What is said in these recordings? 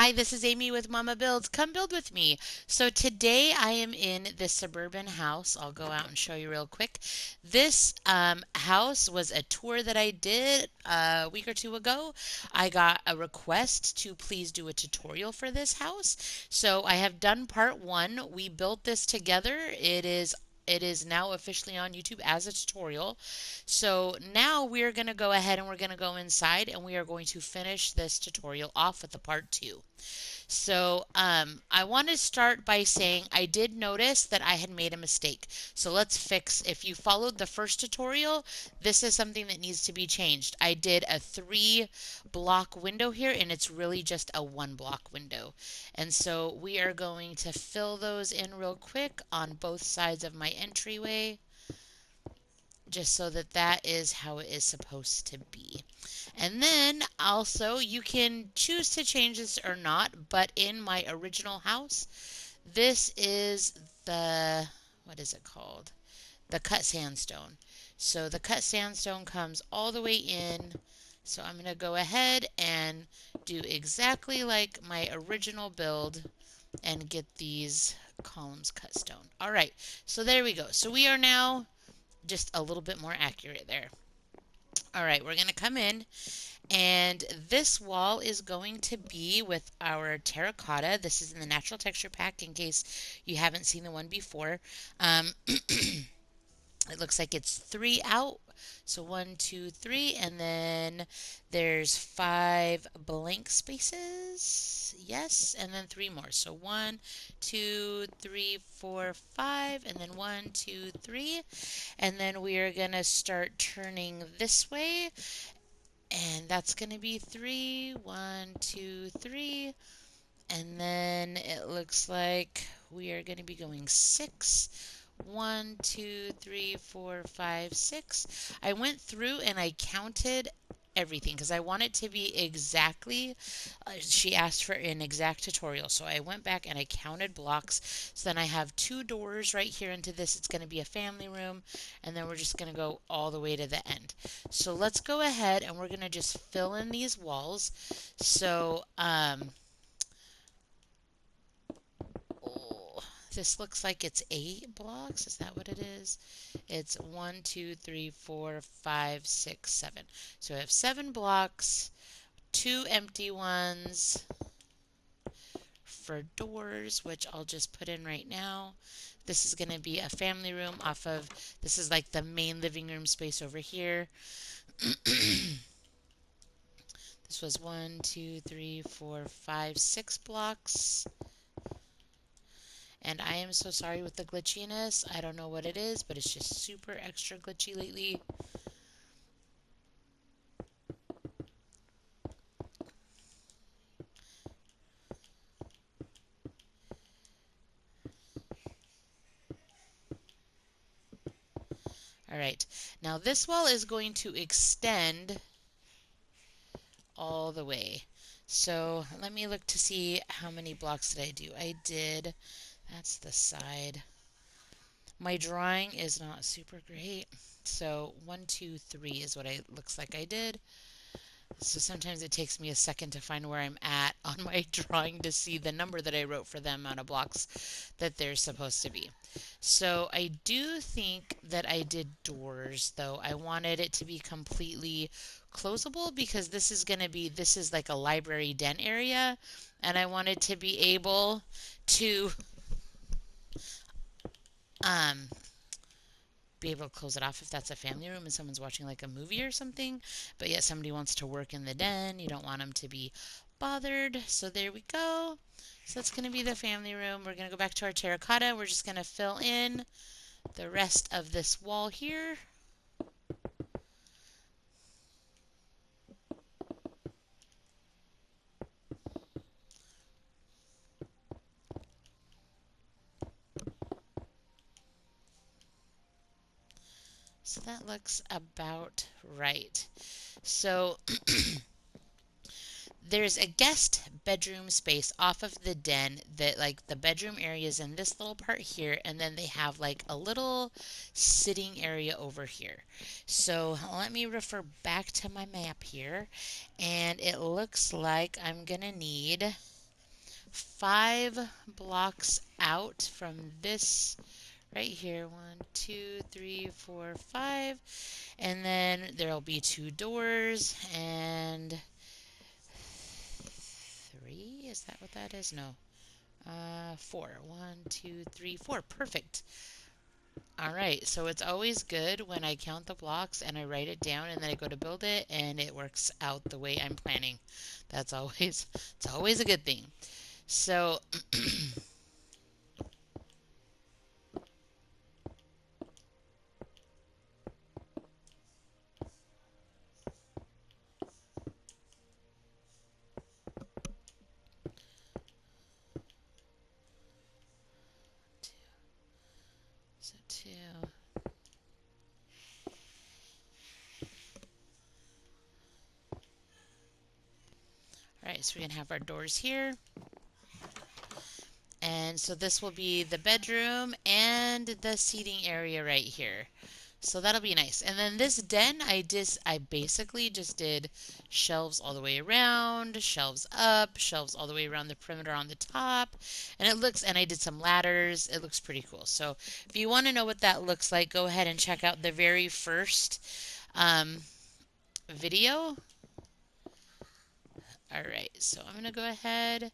Hi, this is Amy with Momma-Builds. Come build with me. So today I am in this suburban house. I'll go out and show you real quick. This house was a tour that I did a week or two ago. I got a request to please do a tutorial for this house. So I have done part one. We built this together. It is now officially on YouTube as a tutorial. So now we're going to go ahead and we're going to go inside and we are going to finish this tutorial off with the part two. So I want to start by saying I did notice that I had made a mistake. So let's fix, if you followed the first tutorial, this is something that needs to be changed. I did a 3-block window here and it's really just a 1-block window. And so we are going to fill those in real quick on both sides of my entryway, just so that that is how it is supposed to be. And then also you can choose to change this or not, but in my original house, this is the, what is it called? The cut sandstone. So the cut sandstone comes all the way in. So I'm going to go ahead and do exactly like my original build and get these columns cut stone. All right, so there we go. So we are now just a little bit more accurate there. All right, we're going to come in, and this wall is going to be with our terracotta. This is in the natural texture pack in case you haven't seen the one before. It looks like it's 3 out. So 1, 2, 3, and then there's 5 blank spaces. Yes, and then 3 more. So 1, 2, 3, 4, 5, and then 1, 2, 3. And then we are going to start turning this way. And that's going to be 3, 1, 2, 3. And then it looks like we are going to be going 6. 1, 2, 3, 4, 5, 6. I went through and I counted everything because I want it to be exactly, she asked for an exact tutorial. So I went back and I counted blocks. So then I have 2 doors right here into this. It's going to be a family room. And then we're just going to go all the way to the end. So let's go ahead and we're going to just fill in these walls. So, oh, this looks like it's 8 blocks. Is that what it is? It's 1, 2, 3, 4, 5, 6, 7. So I have 7 blocks, 2 empty ones for doors, which I'll just put in right now. This is going to be a family room off of, this is like the main living room space over here. This was 1, 2, 3, 4, 5, 6 blocks. And I am so sorry with the glitchiness. I don't know what it is, but it's just super extra glitchy lately. All right, now this wall is going to extend all the way. So let me look to see how many blocks did I do. I did, that's the side. My drawing is not super great. So 1, 2, 3 is what it looks like I did. So sometimes it takes me a second to find where I'm at on my drawing to see the number that I wrote for the amount of blocks that they're supposed to be. So I do think that I did doors, though. I wanted it to be completely closable because this is like a library den area, and I wanted to be able to um, be able to close it off if that's a family room and someone's watching like a movie or something, but yet somebody wants to work in the den. You don't want them to be bothered. So there we go. So that's going to be the family room. We're going to go back to our terracotta. We're just going to fill in the rest of this wall here. So that looks about right. So there's a guest bedroom space off of the den that like the bedroom area is in this little part here, and then they have like a little sitting area over here. So let me refer back to my map here, and it looks like I'm gonna need 5 blocks out from this right here. 1, 2, 3, 4, 5. And then there'll be 2 doors and 3. Is that what that is? No. 4. 1, 2, 3, 4. Perfect. All right. So it's always good when I count the blocks and I write it down and then I go to build it and it works out the way I'm planning. That's always it's always a good thing. So so 2. All right. So we're gonna have our doors here. And so this will be the bedroom and the seating area right here. So that'll be nice. And then this den, I basically just did shelves all the way around, shelves up, shelves all the way around the perimeter on the top. And I did some ladders. It looks pretty cool. So if you want to know what that looks like, go ahead and check out the very first um, video. All right, so I'm gonna go ahead,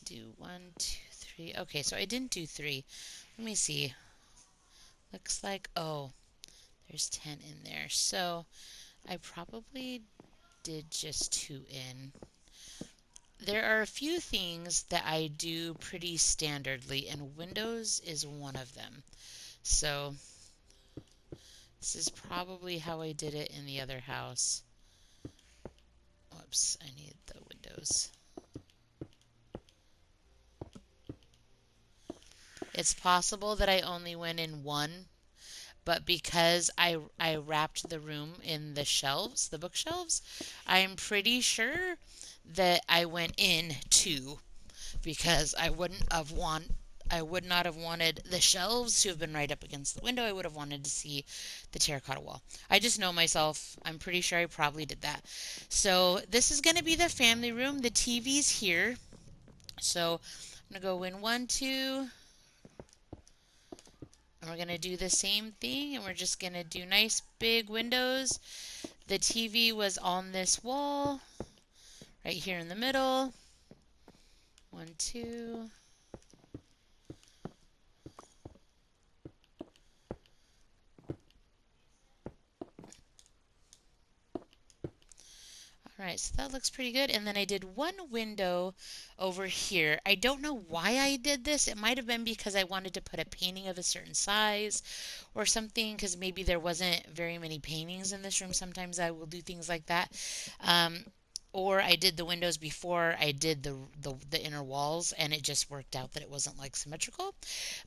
do 1, 2, 3. Okay, so I didn't do 3. Let me see. Looks like, oh, there's 10 in there. So I probably did just 2 in. There are a few things that I do pretty standardly, and windows is one of them. So this is probably how I did it in the other house. Whoops, I need the windows. It's possible that I only went in 1, but because I wrapped the room in the shelves, the bookshelves, I'm pretty sure that I went in 2 because I would not have wanted the shelves to have been right up against the window. I would have wanted to see the terracotta wall. I just know myself. I'm pretty sure I probably did that. So this is going to be the family room. The TV's here. So I'm going to go in 1, 2, and we're going to do the same thing, and we're just going to do nice big windows. The TV was on this wall right here in the middle. 1, 2. All right, so that looks pretty good. And then I did 1 window over here. I don't know why I did this. It might have been because I wanted to put a painting of a certain size or something, because maybe there wasn't very many paintings in this room. Sometimes I will do things like that. Um, or I did the windows before I did the inner walls, and it just worked out that it wasn't like symmetrical.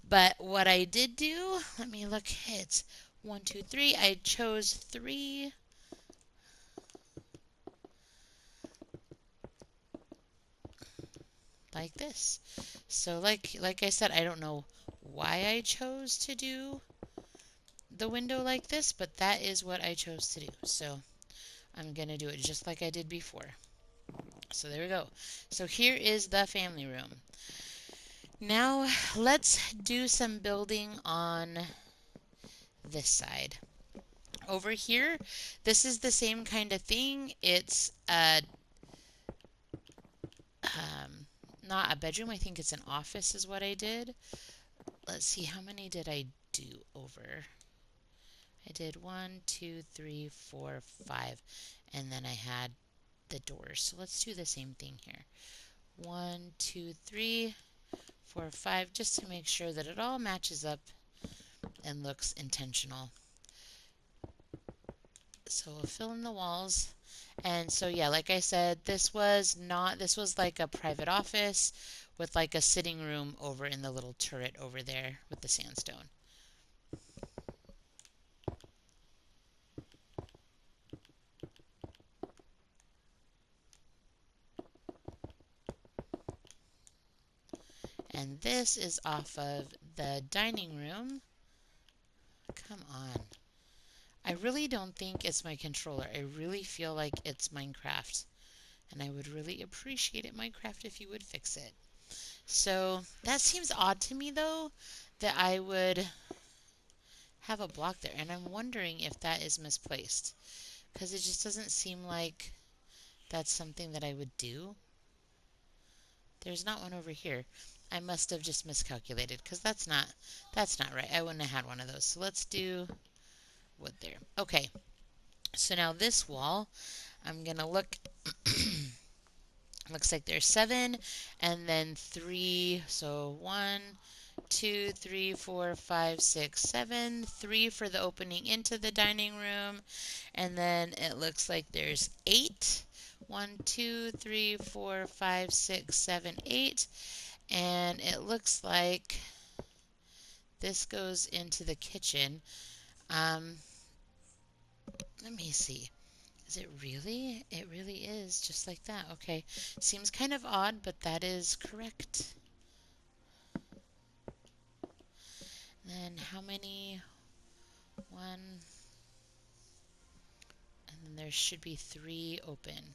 But what I did do, let me look, it's 1, 2, 3. I chose 3 like this. So like I said, I don't know why I chose to do the window like this, but that is what I chose to do. So I'm gonna do it just like I did before. So there we go. So here is the family room. Now let's do some building on this side. Over here, this is the same kind of thing. It's um, not a bedroom. I think it's an office is what I did. Let's see, how many did I do over? I did 1, 2, 3, 4, 5, and then I had the doors. So let's do the same thing here. 1, 2, 3, 4, 5, just to make sure that it all matches up and looks intentional. So we'll fill in the walls. And so yeah, like I said, this was like a private office with like a sitting room over in the little turret over there with the sandstone. And this is off of the dining room. Come on. I really don't think it's my controller. I really feel like it's Minecraft. And I would really appreciate it, Minecraft, if you would fix it. So that seems odd to me though, that I would have a block there. And I'm wondering if that is misplaced. Because it just doesn't seem like that's something that I would do. There's not one over here. I must have just miscalculated because that's not right. I wouldn't have had one of those. So let's do wood there. Okay. So now this wall, I'm gonna look. Looks like there's 7 and then 3. So 1, 2, 3, 4, 5, 6, 7. 3 for the opening into the dining room. And then it looks like there's 8. 1, 2, 3, 4, 5, 6, 7, 8. And it looks like this goes into the kitchen. Um, Let me see. Is it really? It really is just like that. Okay. Seems kind of odd, but that is correct. Then how many? 1, and then there should be 3 open.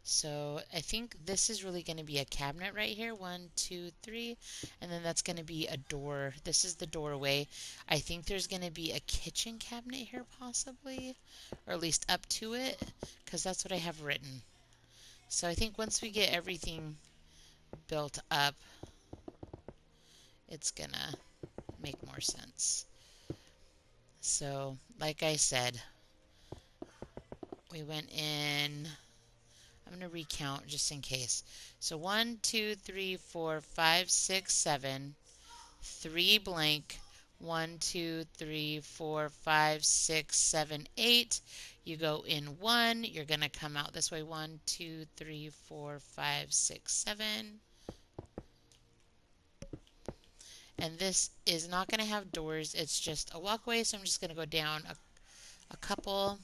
So I think this is really going to be a cabinet right here. 1, 2, 3. And then that's going to be a door. This is the doorway. I think there's going to be a kitchen cabinet here possibly, or at least up to it, because that's what I have written. So I think once we get everything built up, it's going to make more sense. So like I said, we went in. I'm going to recount just in case. So 1, 2, 3, 4, 5, 6, 7, 3 blank. 1, 2, 3, 4, 5, 6, 7, 8. You go in 1. You're going to come out this way. 1, 2, 3, 4, 5, 6, 7. And this is not going to have doors. It's just a walkway. So I'm just going to go down a couple.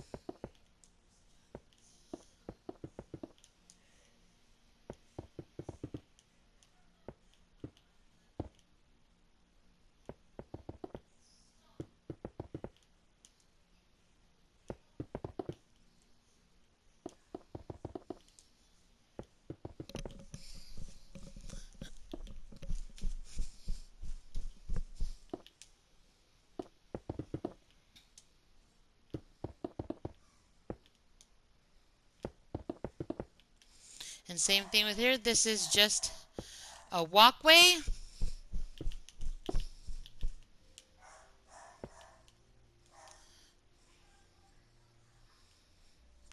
And same thing with here. This is just a walkway.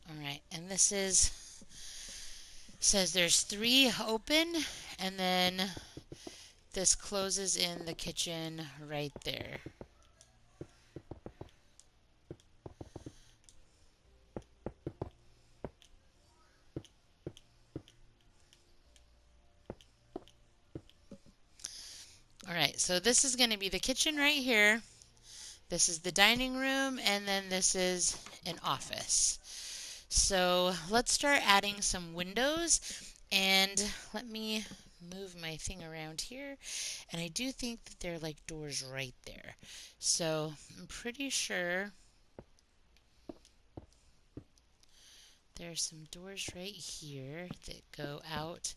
All right, and this is says there's 3 open, and then this closes in the kitchen right there. All right, so this is going to be the kitchen right here. This is the dining room, and then this is an office. So let's start adding some windows, and let me move my thing around here. And I do think that they're like doors right there. So I'm pretty sure there's some doors right here that go out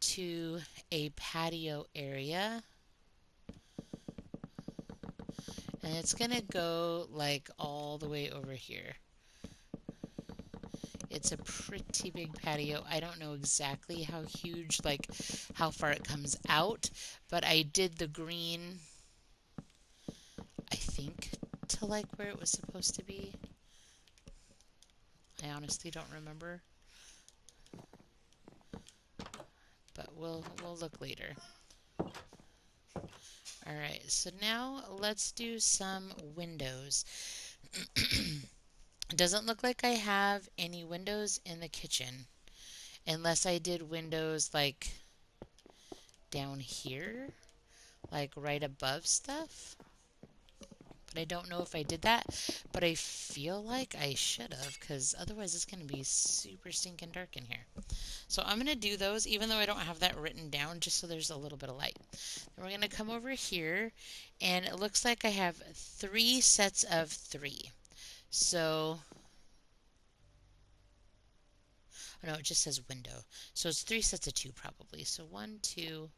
to a patio area. And it's going to go like all the way over here. It's a pretty big patio. I don't know exactly how huge, like how far it comes out, but I did the green, I think, to like where it was supposed to be. I honestly don't remember, but we'll look later. All right, so now let's do some windows. It doesn't look like I have any windows in the kitchen, unless I did windows like down here, like right above stuff. But I don't know if I did that, but I feel like I should have, because otherwise it's going to be super stinking dark in here. So I'm going to do those, even though I don't have that written down, just so there's a little bit of light. Then we're going to come over here, and it looks like I have 3 sets of 3. So, oh no, it just says window. So it's 3 sets of 2 probably. So 1, 2,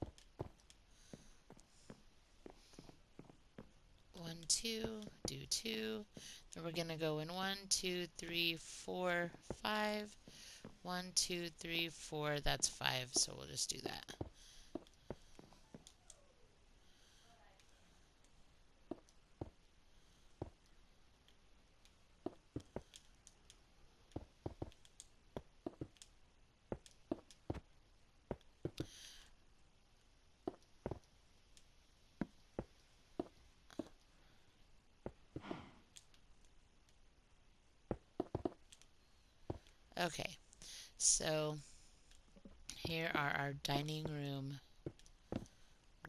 1, 2, do 2. Then we're going to go in 1, 2, 3, 4, 5. 1, 2, 3, 4. That's 5, so we'll just do that. Okay, so here are our dining room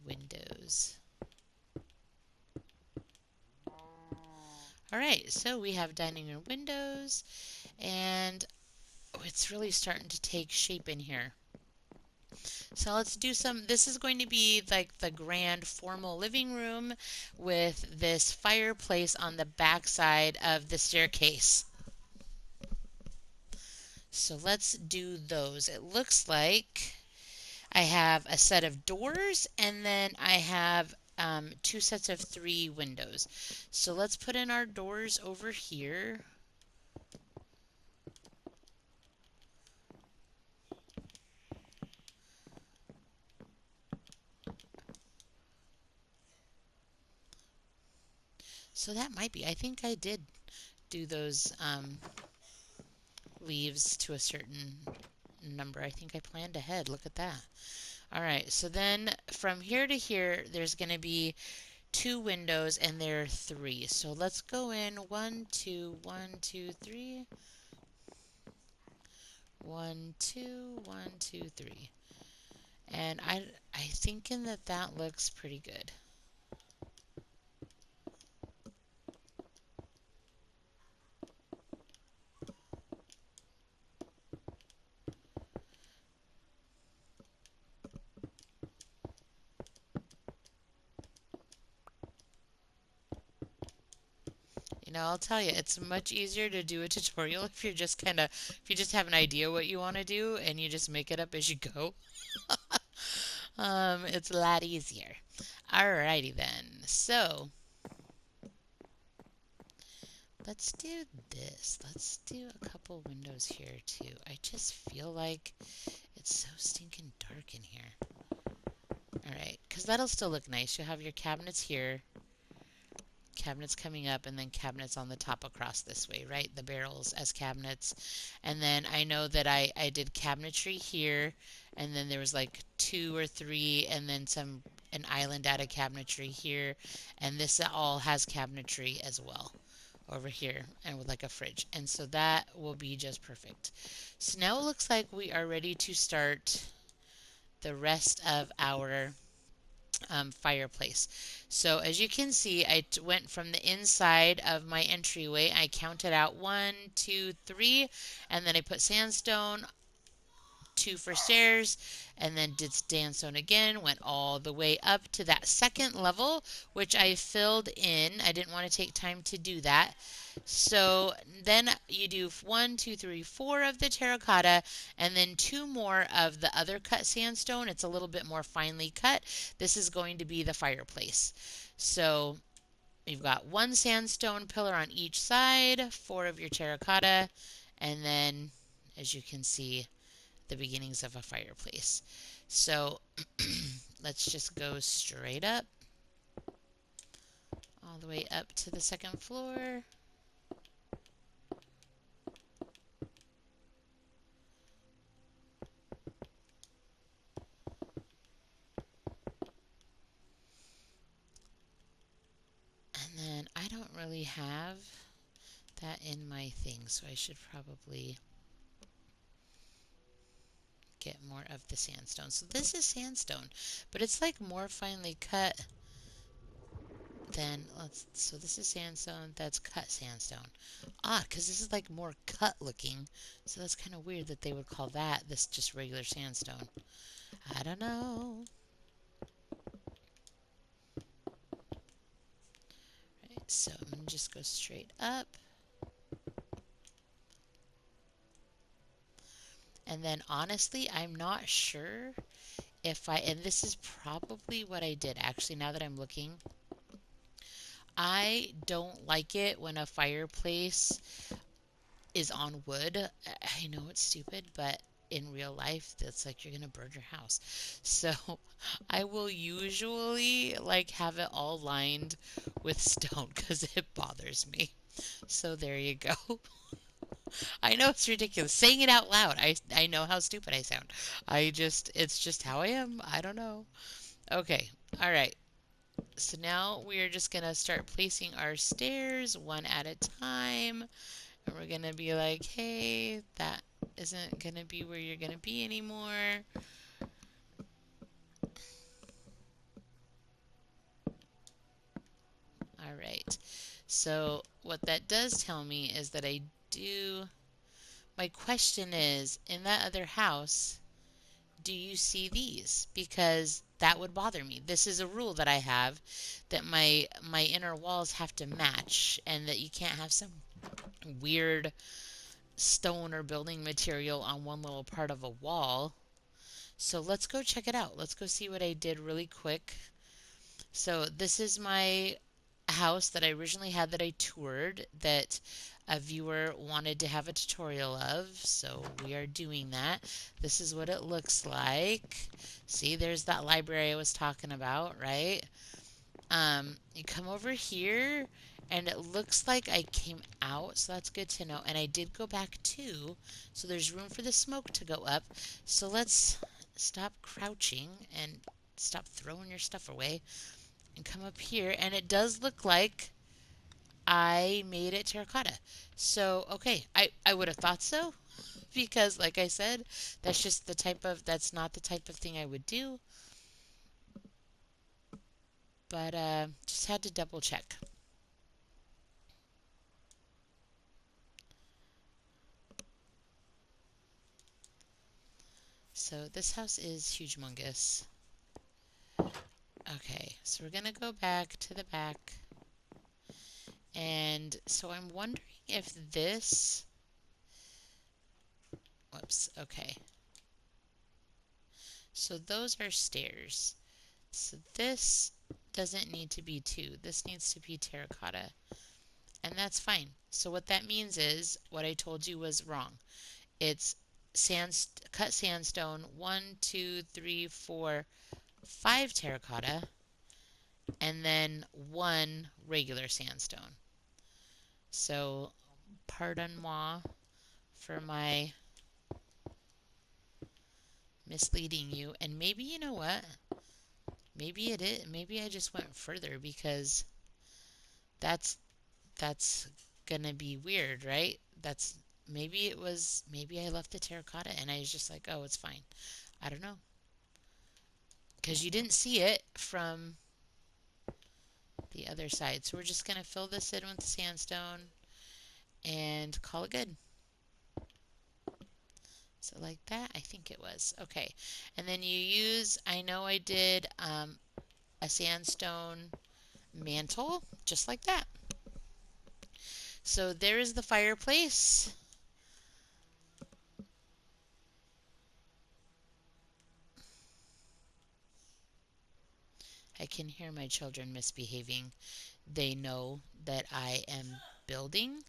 windows. All right, so we have dining room windows, and it's really starting to take shape in here. So let's do some, this is going to be like the grand formal living room with this fireplace on the back side of the staircase. So let's do those. It looks like I have a set of doors and then I have two sets of 3 windows. So let's put in our doors over here. So that might be, I think I did do those leaves to a certain number. I think I planned ahead. Look at that. All right, so then from here to here, there's going to be 2 windows and there are 3. So let's go in 1, 2, 1, 2, 3. 1, 2, 1, 2, 3. And I thinking that that looks pretty good. You know, I'll tell you, it's much easier to do a tutorial if you're just if you just have an idea what you want to do and you just make it up as you go. It's a lot easier. Alrighty then. So, let's do this. Let's do a couple windows here too. I just feel like it's so stinking dark in here. Alright, because that'll still look nice. You'll have your cabinets here, cabinets coming up, and then cabinets on the top across this way, right? The barrels as cabinets. And then I know that I did cabinetry here, and then there was like 2 or 3, and then an island out of cabinetry here. And this all has cabinetry as well over here, and with like a fridge. And so that will be just perfect. So now it looks like we are ready to start the rest of our fireplace. So as you can see, I went from the inside of my entryway. I counted out 1, 2, 3, and then I put sandstone, 2 for stairs, and then did sandstone again, went all the way up to that second level, which I filled in. I didn't want to take time to do that. So then you do 1, 2, 3, 4 of the terracotta, and then 2 more of the other cut sandstone. It's a little bit more finely cut. This is going to be the fireplace. So you've got 1 sandstone pillar on each side, 4 of your terracotta, and then, as you can see, the beginnings of a fireplace. So let's just go straight up, all the way up to the second floor. And then I don't really have that in my thing, so I should probably get more of the sandstone. So this is sandstone, but it's like more finely cut than, so this is sandstone, that's cut sandstone. Because this is like more cut looking, so that's kind of weird that they would call that this just regular sandstone. I don't know. Right, so I'm going to just go straight up. And then honestly, I'm not sure if and this is probably what I did actually now that I'm looking. I don't like it when a fireplace is on wood. I know it's stupid, but in real life, that's like you're gonna burn your house. So I will usually like have it all lined with stone because it bothers me. So there you go. I know it's ridiculous. Saying it out loud, I know how stupid I sound. It's just how I am. I don't know. Okay, all right. So now we are just gonna start placing our stairs one at a time. And we're gonna be like, hey, that isn't gonna be where you're gonna be anymore. All right. So what that does tell me is that I do. My question is, in that other house, do you see these? Because that would bother me. This is a rule that I have that my inner walls have to match and that you can't have some weird stone or building material on one little part of a wall. So let's go check it out. Let's go see what I did really quick. So this is my house that I originally had that I toured that a viewer wanted to have a tutorial of. So we are doing that. This is what it looks like. See, there's that library I was talking about, right? You come over here and it looks like I came out, so that's good to know. And I did go back too, so there's room for the smoke to go up. So let's stop crouching and stop throwing your stuff away and come up here. And it does look like I made it terracotta. So, okay, I would have thought so because, like I said, that's not the type of thing I would do. But just had to double check. So this house is humongous. Okay, so we're gonna go back to the back. And so I'm wondering if this, whoops, okay. So those are stairs. So this doesn't need to be two. This needs to be terracotta. And that's fine. So what that means is what I told you was wrong. It's cut sandstone, 1, 2, 3, 4, 5 terracotta, and then 1 regular sandstone. So pardon moi for my misleading you. And maybe you know what? Maybe it is. Maybe I just went further because that's that's gonna be weird, right? That's maybe I left the terracotta and I was just like, oh, it's fine. I don't know. Because you didn't see it from the other side. So we're just gonna fill this in with sandstone and call it good. So like that, I think it was. Okay. And then you use, I know I did a sandstone mantle, just like that. So there is the fireplace. I can hear my children misbehaving. They know that I am building,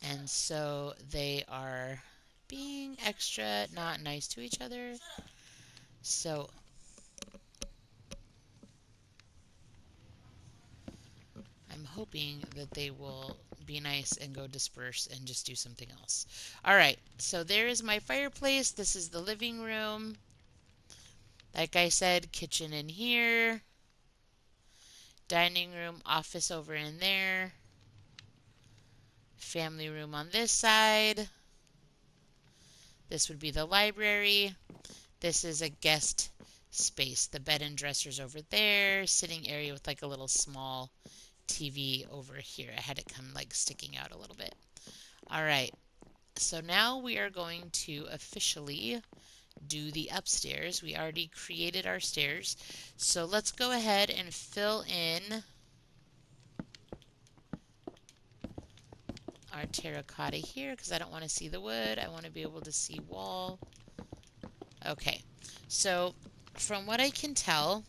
and so they are being extra not nice to each other. So I'm hoping that they will be nice and go disperse and just do something else. All right, so there is my fireplace. This is the living room. Like I said, kitchen in here, dining room, office over in there, family room on this side. This would be the library. This is a guest space. The bed and dressers over there, sitting area with like a little small TV over here. I had it come like sticking out a little bit. All right, so now we are going to officially do the upstairs. We already created our stairs. So let's go ahead and fill in our terracotta here because I don't want to see the wood. I want to be able to see wall. Okay, so from what I can tell,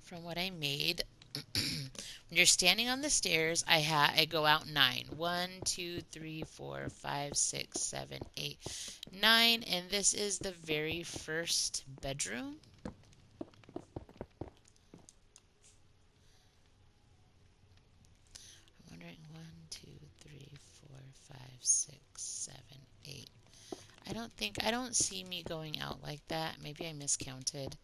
from what I made, You're standing on the stairs. I go out 9. 1, 2, 3, 4, 5, 6, 7, 8, 9, and this is the very first bedroom. I'm wondering 1, 2, 3, 4, 5, 6, 7, 8. I don't see me going out like that. Maybe I miscounted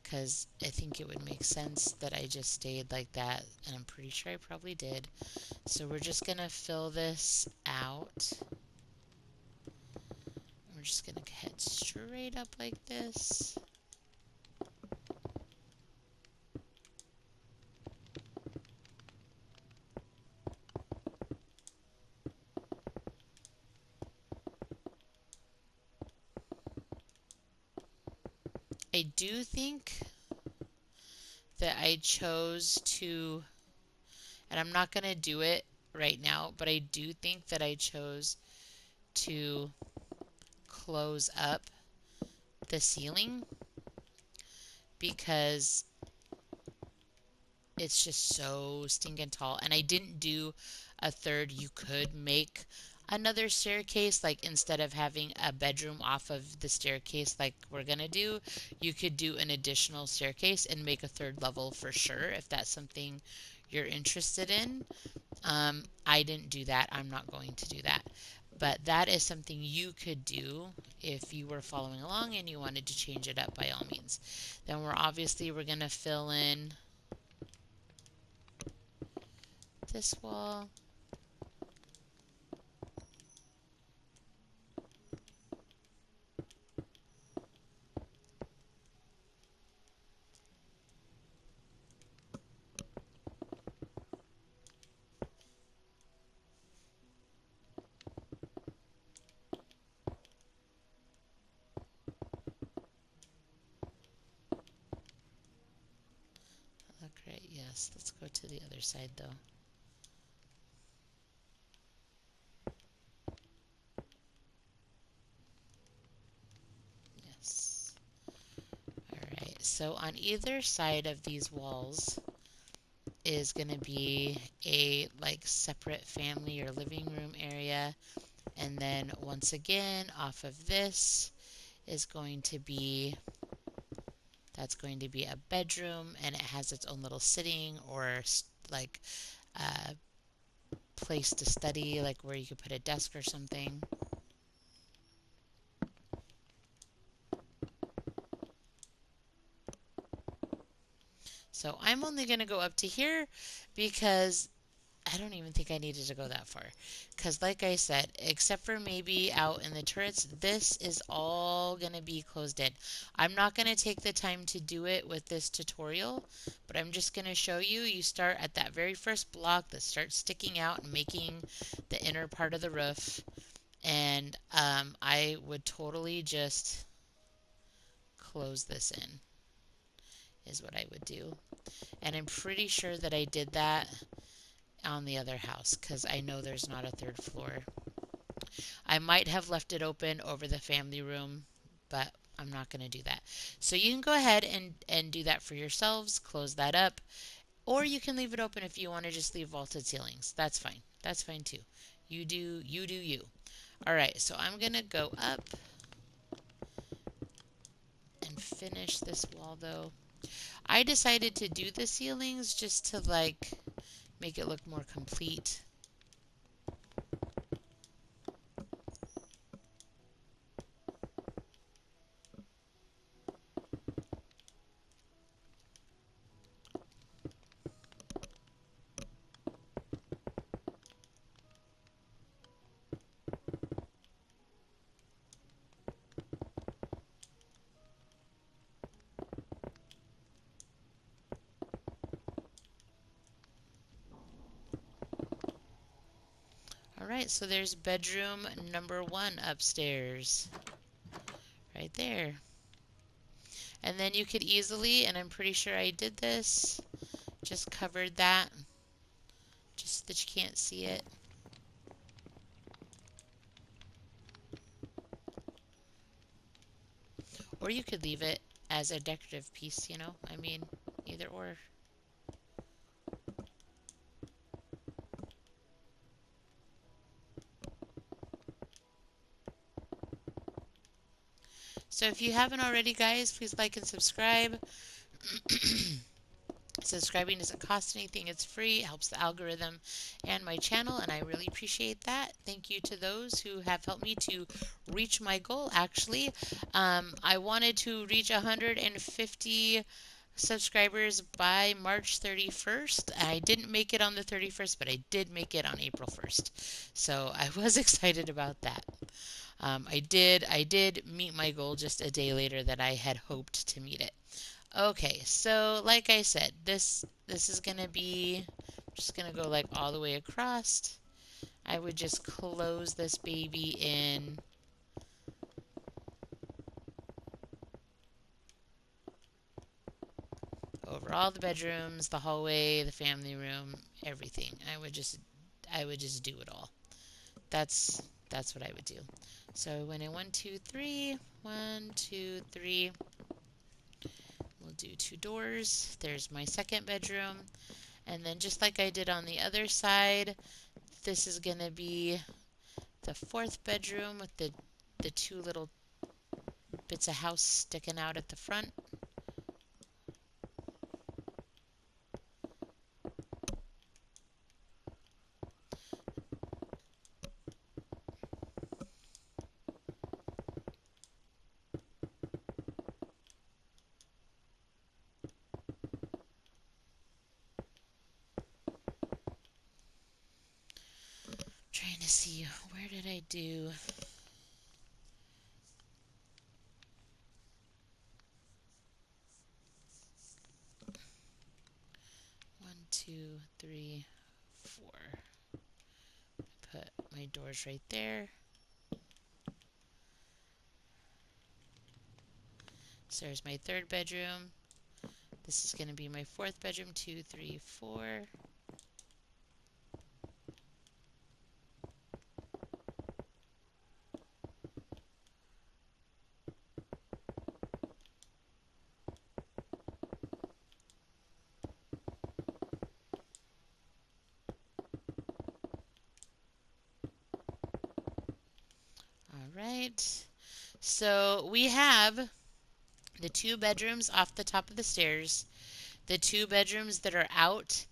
because I think it would make sense that I just stayed like that, and I'm pretty sure I probably did. So we're just gonna fill this out. We're just gonna head straight up like this. I do think that I chose to, and I'm not gonna do it right now, but I do think that I chose to close up the ceiling because it's just so stinking tall. And I didn't do a third. You could make another staircase, like instead of having a bedroom off of the staircase like we're gonna do, you could do an additional staircase and make a third level for sure if that's something you're interested in. I didn't do that. I'm not going to do that. But that is something you could do if you were following along and you wanted to change it up by all means. Then we're going to fill in this wall. Look right, yes. Let's go to the other side though. Yes. Alright, so on either side of these walls is going to be a like separate family or living room area. And then once again, off of this is going to be, that's going to be a bedroom, and it has its own little sitting or like a place to study, like where you could put a desk or something. So I'm only going to go up to here because I don't even think I needed to go that far. Because like I said, except for maybe out in the turrets, this is all going to be closed in. I'm not going to take the time to do it with this tutorial, but I'm just going to show you. You start at that very first block that starts sticking out and making the inner part of the roof. And I would totally just close this in, is what I would do. And I'm pretty sure that I did that on the other house because I know there's not a third floor. I might have left it open over the family room, but I'm not going to do that. So you can go ahead and do that for yourselves, close that up, or you can leave it open if you want to just leave vaulted ceilings. That's fine. That's fine too. You do you. All right, so I'm going to go up and finish this wall though. I decided to do the ceilings just to like make it look more complete. All right, so there's bedroom number 1 upstairs. Right there. And then you could easily, and I'm pretty sure I did this, just covered that, just so that you can't see it. Or you could leave it as a decorative piece, you know? I mean, either or. So if you haven't already, guys, please like and subscribe. Subscribing doesn't cost anything, it's free, it helps the algorithm and my channel, and I really appreciate that. Thank you to those who have helped me to reach my goal. Actually, I wanted to reach 150 subscribers by March 31st. I didn't make it on the 31st, but I did make it on April 1st. So I was excited about that. I did meet my goal just a day later than I had hoped to meet it. Okay, so like I said, this is gonna be just gonna go like all the way across. I would just close this baby in over all the bedrooms, the hallway, the family room, everything. I would just do it all. That's that's what I would do. So I went in 1, 2, 3, 1, 2, 3. We'll do 2 doors. There's my second bedroom. And then just like I did on the other side, this is going to be the fourth bedroom with the two little bits of house sticking out at the front. Trying to see, where did I do? One, two, three, four. Put my doors right there. So there's my third bedroom. This is going to be my fourth bedroom. 2, 3, 4. All right. So we have the 2 bedrooms off the top of the stairs, the 2 bedrooms that are out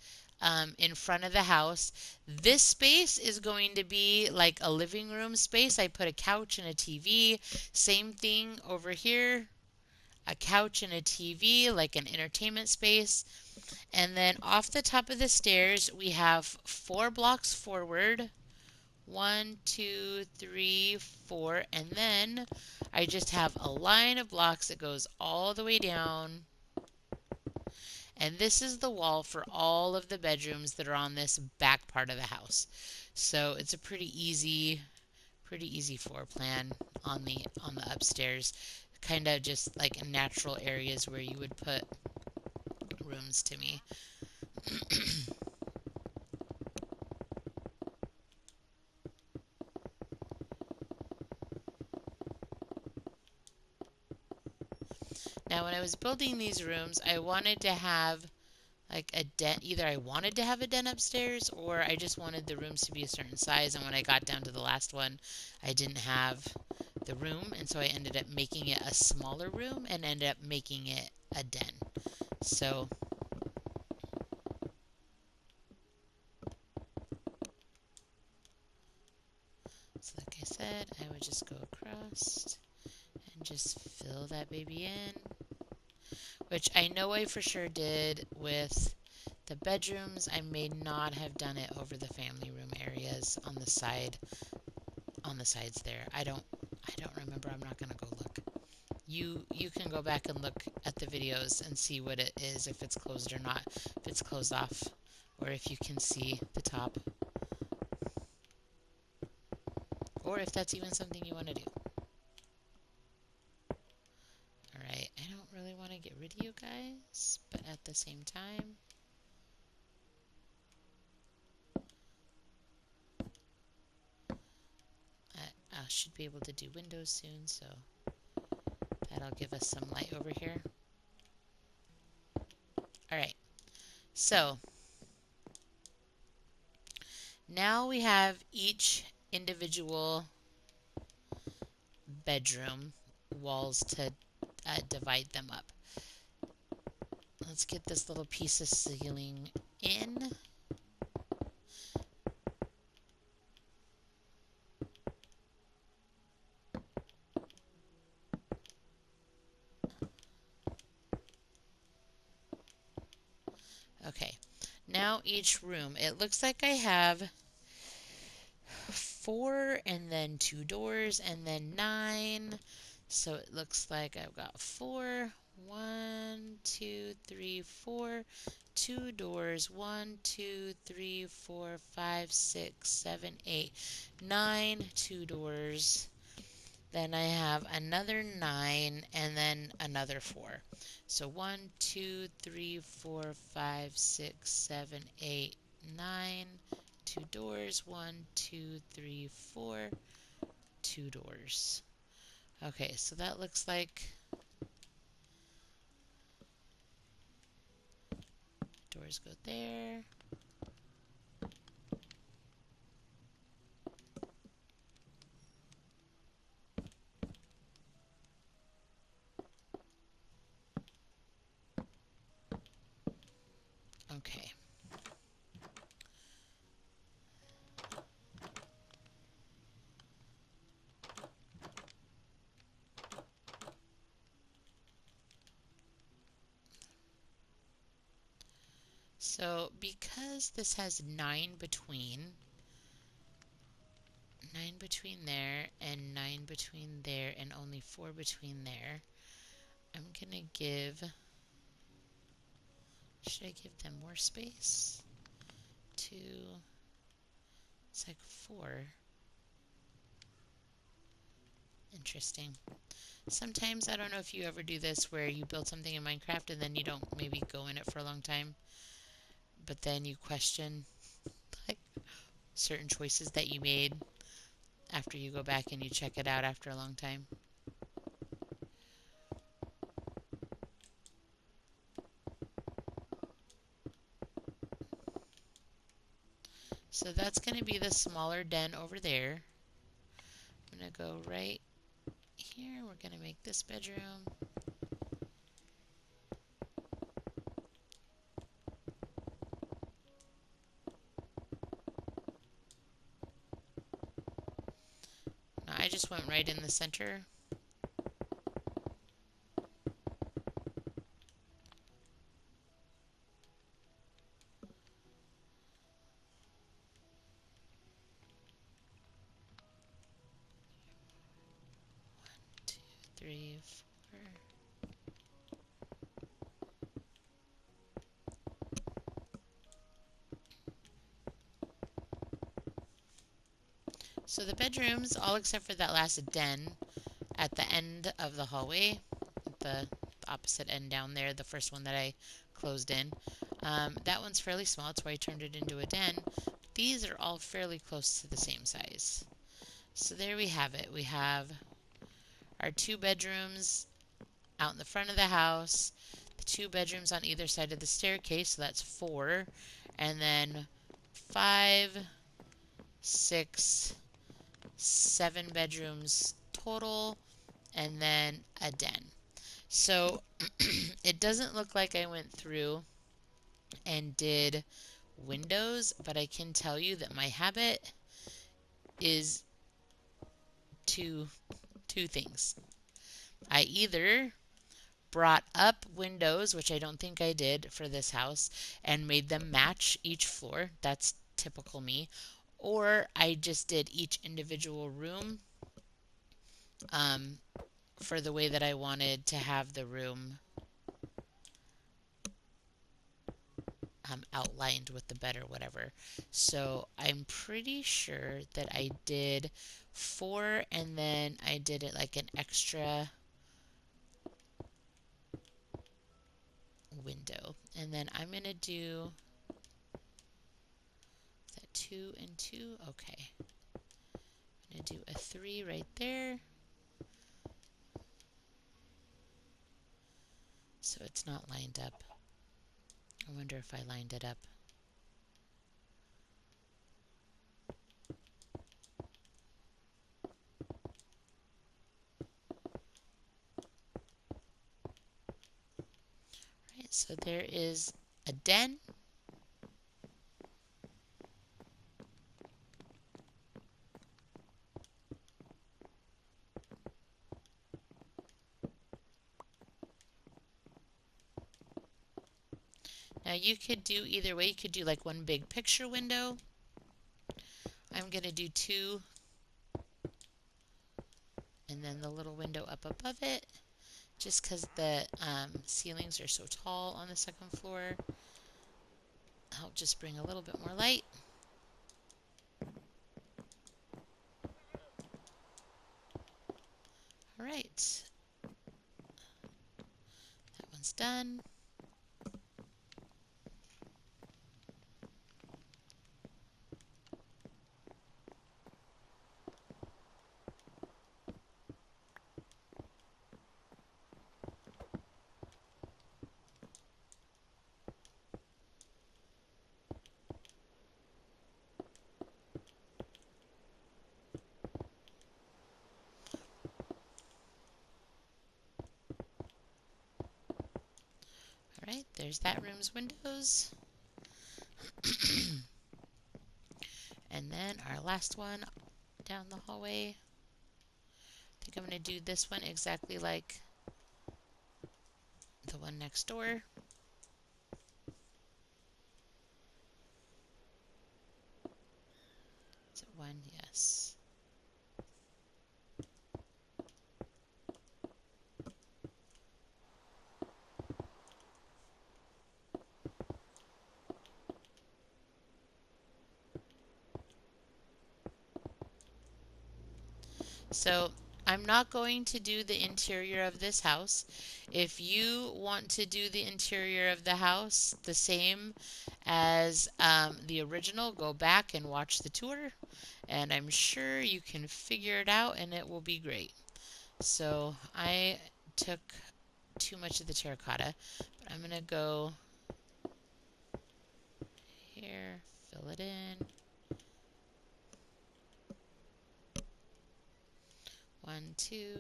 in front of the house. This space is going to be like a living room space. I put a couch and a TV. Same thing over here, a couch and a TV, like an entertainment space. And then off the top of the stairs, we have 4 blocks forward. 1, 2, 3, 4, and then I just have a line of blocks that goes all the way down. And this is the wall for all of the bedrooms that are on this back part of the house. So it's a pretty easy floor plan on the upstairs. Kind of just like natural areas where you would put rooms to me. Now, when I was building these rooms, I wanted to have like a den. Either I wanted to have a den upstairs, or I just wanted the rooms to be a certain size. And when I got down to the last one, I didn't have the room, and so I ended up making it a smaller room and ended up making it a den. So like I said, I would just go across and just fill that baby in, which I know I for sure did with the bedrooms. I may not have done it over the family room areas on the sides there. I don't remember. I'm not gonna go look. You can go back and look at the videos and see what it is, if it's closed or not, if it's closed off, or if you can see the top, or if that's even something you want to do. Alright, I don't really want to get rid of you guys, but at the same time, I should be able to do windows soon, so that'll give us some light over here. Alright, so now we have each individual bedroom walls to divide them up. Let's get this little piece of ceiling in. Okay, now each room. It looks like I have 4 and then 2 doors and then 9. So it looks like I've got 4, 1, 2, 3, 4, 2 doors, 1, 2, 3, 4, 5, 6, 7, 8, 9, 2 doors. Then I have another 9 and then another 4. So 1, 2, 3, 4, 5, 6, 7, 8, 9, 2 doors, 1, 2, 3, 4, 2 doors. Okay, so that looks like doors go there. Okay. So because this has 9 between there and 9 between there and only 4 between there, I'm gonna give, should I give them more space? 2, it's like 4. Interesting. Sometimes, I don't know if you ever do this where you build something in Minecraft and then you don't maybe go in it for a long time, but then you question like certain choices that you made after you go back and you check it out after a long time. So that's going to be the smaller den over there. I'm going to go right here. We're going to make this bedroom. Now I just went right in the center. Two, three, 4. So the bedrooms, all except for that last den at the end of the hallway, the opposite end down there, the first one that I closed in, that one's fairly small. That's why I turned it into a den. These are all fairly close to the same size. So there we have it. We have our 2 bedrooms out in the front of the house, the 2 bedrooms on either side of the staircase, so that's 4, and then 5, 6, 7 bedrooms total, and then a den. So it doesn't look like I went through and did windows, but I can tell you that my habit is two things. I either brought up windows, which I don't think I did for this house, and made them match each floor. That's typical me. Or I just did each individual room um, for the way that I wanted to have the room outlined with the bed or whatever. So I'm pretty sure that I did 4 and then I did it like an extra window. And then I'm going to do that 2 and 2. Okay. I'm going to do a 3 right there. So it's not lined up. I wonder if I lined it up. So there is a den. Now you could do either way. You could do like one big picture window. I'm going to do two, and then the little window up above it, just because the ceilings are so tall on the second floor. I'll just bring a little bit more light. All right, that one's done. All right, there's that room's windows. And then our last one down the hallway. I think I'm going to do this one exactly like the one next door. Is it one? Yes. So I'm not going to do the interior of this house. If you want to do the interior of the house the same as the original, go back and watch the tour, and I'm sure you can figure it out and it will be great. So I took too much of the terracotta, but I'm going to go here, fill it in. One, two.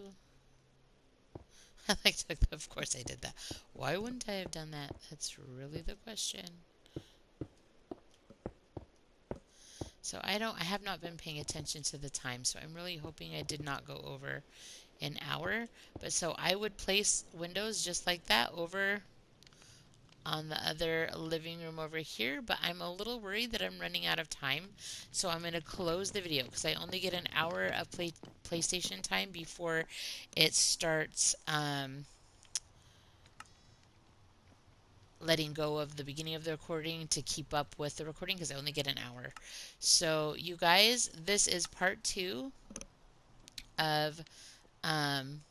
I like to, of course I did that. Why wouldn't I have done that? That's really the question. So I have not been paying attention to the time, so I'm really hoping I did not go over an hour. But so I would place windows just like that over on the other living room over here, but I'm a little worried that I'm running out of time, so I'm going to close the video because I only get an hour of PlayStation time before it starts letting go of the beginning of the recording to keep up with the recording because I only get an hour. So you guys, this is part 2 of um,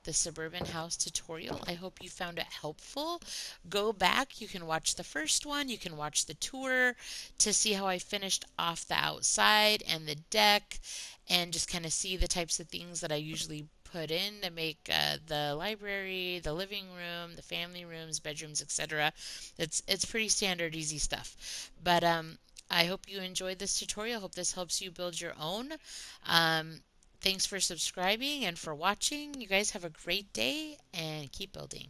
the Suburban House tutorial. I hope you found it helpful. Go back. You can watch the first one. You can watch the tour to see how I finished off the outside and the deck and just kind of see the types of things that I usually put in to make the library, the living room, the family rooms, bedrooms, etc. It's pretty standard, easy stuff. But I hope you enjoyed this tutorial. I hope this helps you build your own. Thanks for subscribing and for watching. You guys have a great day and keep building.